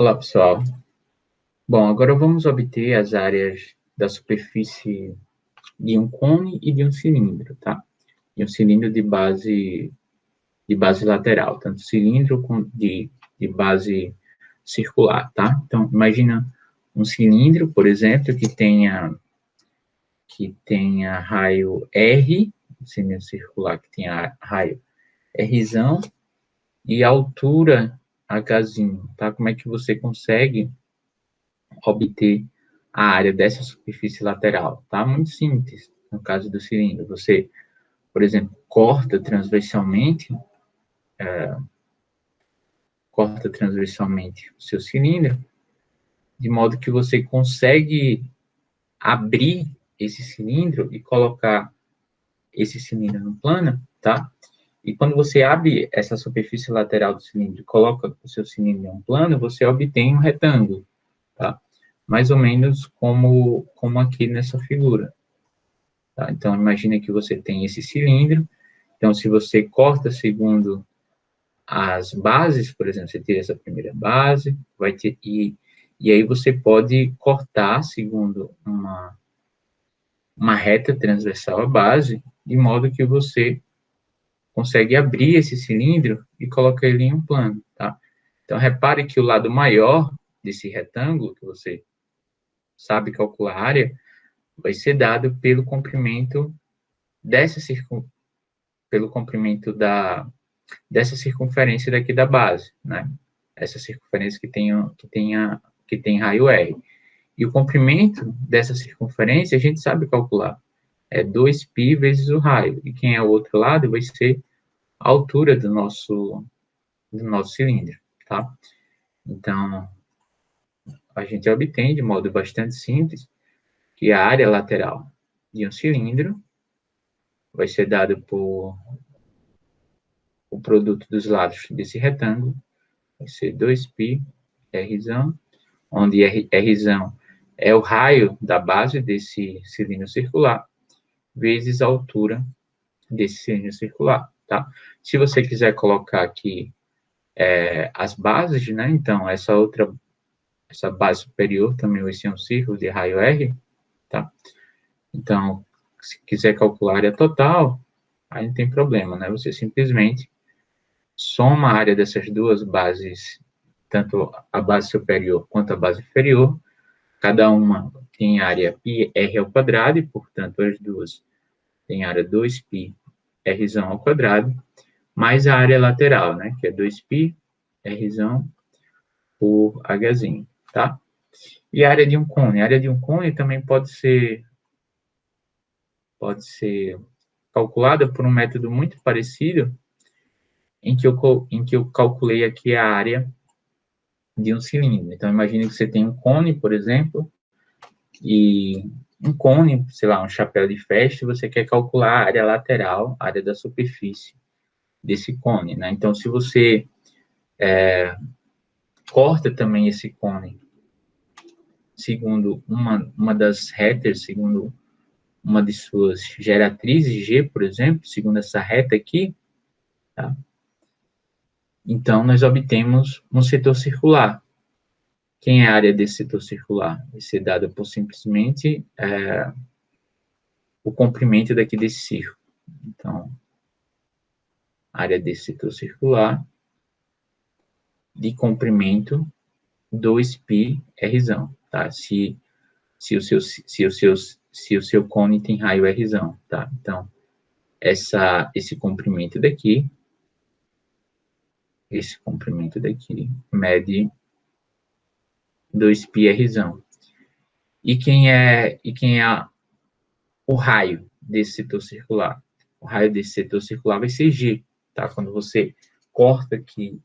Olá, pessoal. Bom, agora vamos obter as áreas da superfície de um cone e de um cilindro, tá? E um cilindro de base lateral, tanto cilindro de base circular, tá? Então, imagina um cilindro, por exemplo, que tenha raio R, um cilindro circular que tenha raio Rzão e altura Hzinho, tá? Como é que você consegue obter a área dessa superfície lateral? Tá muito simples. No caso do cilindro, você, por exemplo, corta transversalmente o seu cilindro, de modo que você consegue abrir esse cilindro e colocar esse cilindro no plano, tá? E quando você abre essa superfície lateral do cilindro e coloca o seu cilindro em um plano, você obtém um retângulo, tá? Mais ou menos como aqui nessa figura. Tá? Então, imagine que você tem esse cilindro. Então, se você corta segundo as bases, por exemplo, você tira essa primeira base, vai ter, e aí você pode cortar segundo uma reta transversal à base, de modo que você consegue abrir esse cilindro e colocar ele em um plano, tá? Então, repare que o lado maior desse retângulo, que você sabe calcular a área, vai ser dado pelo comprimento dessa pelo comprimento dessa circunferência daqui da base, né? Essa circunferência que tem raio R. E o comprimento dessa circunferência a gente sabe calcular. É 2π vezes o raio. E quem é o outro lado vai ser a altura do nosso cilindro, tá? Então, a gente obtém de modo bastante simples que a área lateral de um cilindro vai ser dada por o produto dos lados desse retângulo, vai ser 2π Rzão, onde Rzão é o raio da base desse cilindro circular, vezes a altura desse cilindro circular, tá? Se você quiser colocar aqui as bases, né? Então, essa base superior também vai ser um círculo de raio R, tá? Então, se quiser calcular a área total, aí não tem problema, né? Você simplesmente soma a área dessas duas bases, tanto a base superior quanto a base inferior. Cada uma tem área πr ao quadrado, e, portanto, as duas têm área 2π rzão ao quadrado, mais a área lateral, né, que é 2π rzão por hzinho, tá? E a área de um cone? A área de um cone também pode ser calculada por um método muito parecido, em que eu calculei aqui a área de um cilindro. Então, imagine que você tem um cone, por exemplo, e um cone, sei lá, um chapéu de festa, e você quer calcular a área lateral, a área da superfície desse cone, né? Então, se você corta também esse cone segundo uma das retas, segundo uma de suas geratrizes G, por exemplo, segundo essa reta aqui, tá? Então, nós obtemos um setor circular. Quem é a área desse setor circular? Vai ser dada por simplesmente o comprimento daqui desse círculo. Então, área desse setor circular de comprimento 2π Rzão, tá? Se o seu cone tem raio Rzão, tá? Então, esse comprimento daqui mede 2π Rzão. E quem é o raio desse setor circular? O raio desse setor circular vai ser G, tá? Quando você corta aqui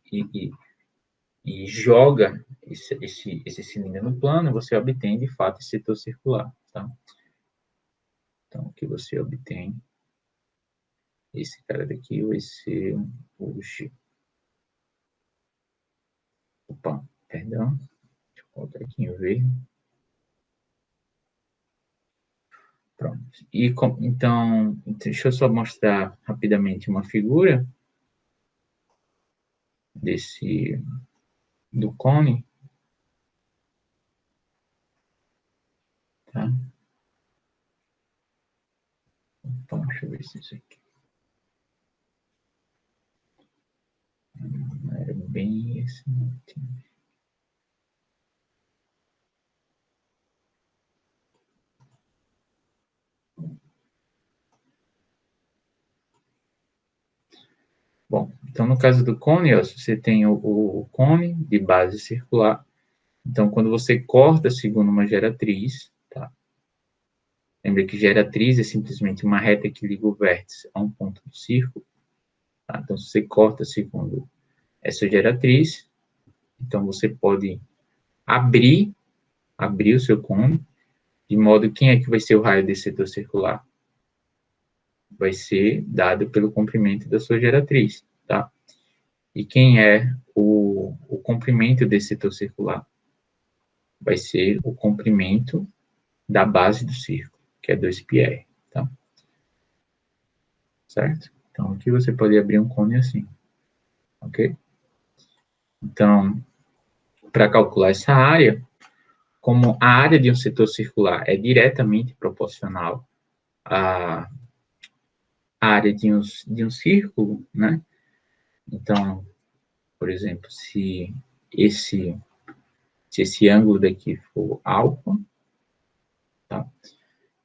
e joga esse cilindro no plano, você obtém, de fato, esse setor circular, tá? Então, aqui você obtém esse cara daqui vai ser o G. Opa, perdão. Deixa eu colocar aqui em verde. Pronto. Então, deixa eu só mostrar rapidamente uma figura do cone. tá? Então, deixa eu ver se isso aqui não era bem esse motivo. Bom, então no caso do cone, ó, você tem o cone de base circular. Então, quando você corta segundo uma geratriz, tá? Lembra que geratriz é simplesmente uma reta que liga o vértice a um ponto do círculo. Tá? Então, se você corta segundo essa geratriz, então você pode abrir o seu cone, de modo que quem é que vai ser o raio desse setor circular? Vai ser dado pelo comprimento da sua geratriz, tá? E quem é o comprimento desse setor circular? Vai ser o comprimento da base do círculo, que é 2πr, tá? Certo? Então, aqui você pode abrir um cone assim, ok? Então, para calcular essa área, como a área de um setor circular é diretamente proporcional à área de um círculo, né? Então, por exemplo, se esse ângulo daqui for alfa, tá?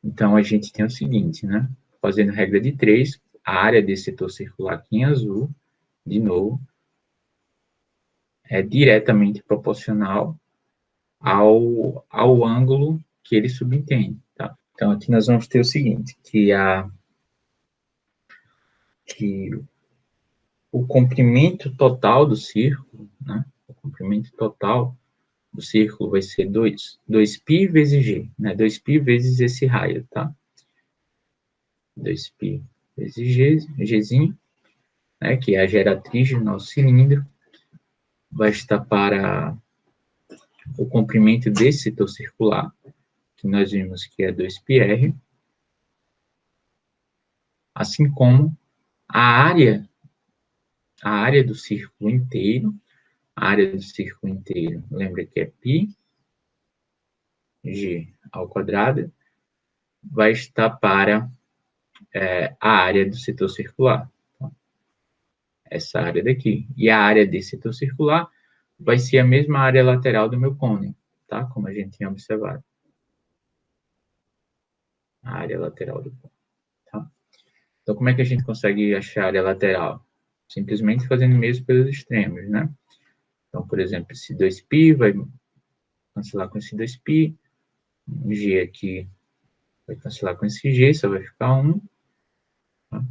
Então, a gente tem o seguinte, né? Fazendo regra de 3, a área desse setor circular aqui em azul, de novo, é diretamente proporcional ao ângulo que ele subentende, tá? Então, aqui nós vamos ter o seguinte, que o comprimento total do círculo, né? O comprimento total do círculo vai ser 2π vezes g, né? 2π vezes esse raio, tá? 2π vezes g, gzinho, né? Que é a geratriz do nosso cilindro, vai estar para o comprimento desse setor circular, que nós vimos que é 2πr, assim como a área do círculo inteiro, lembra que é π g ao quadrado, vai estar para a área do setor circular, tá? Essa área daqui. E a área desse setor circular vai ser a mesma área lateral do meu cone, tá? Como a gente tinha observado. A área lateral do cone, tá? Então, como é que a gente consegue achar a área lateral? Simplesmente fazendo mesmo pelos extremos, né? Então, por exemplo, esse 2π vai cancelar com esse 2π, um g aqui vai cancelar com esse g, só vai ficar 1. Tá?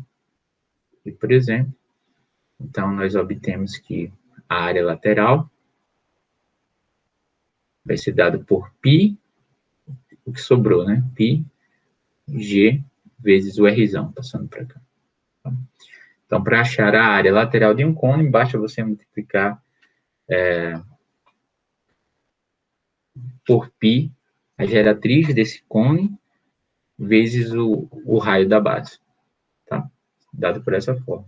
E, por exemplo, então nós obtemos que a área lateral vai ser dada por π, o que sobrou, né? π g vezes o Rzão, passando para cá. Tá? Então, para achar a área lateral de um cone, basta você multiplicar por π a geratriz desse cone vezes o raio da base, tá? Dado por essa forma.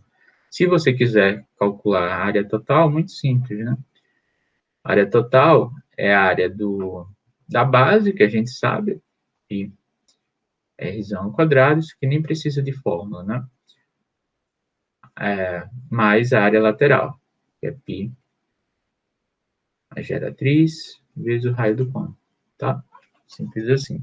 Se você quiser calcular a área total, muito simples, né? A área total é a área da base, que a gente sabe, e Rzão ao quadrado, isso que nem precisa de fórmula, né? Mais a área lateral, que é π, a geratriz, vezes o raio do cone, tá? Simples assim.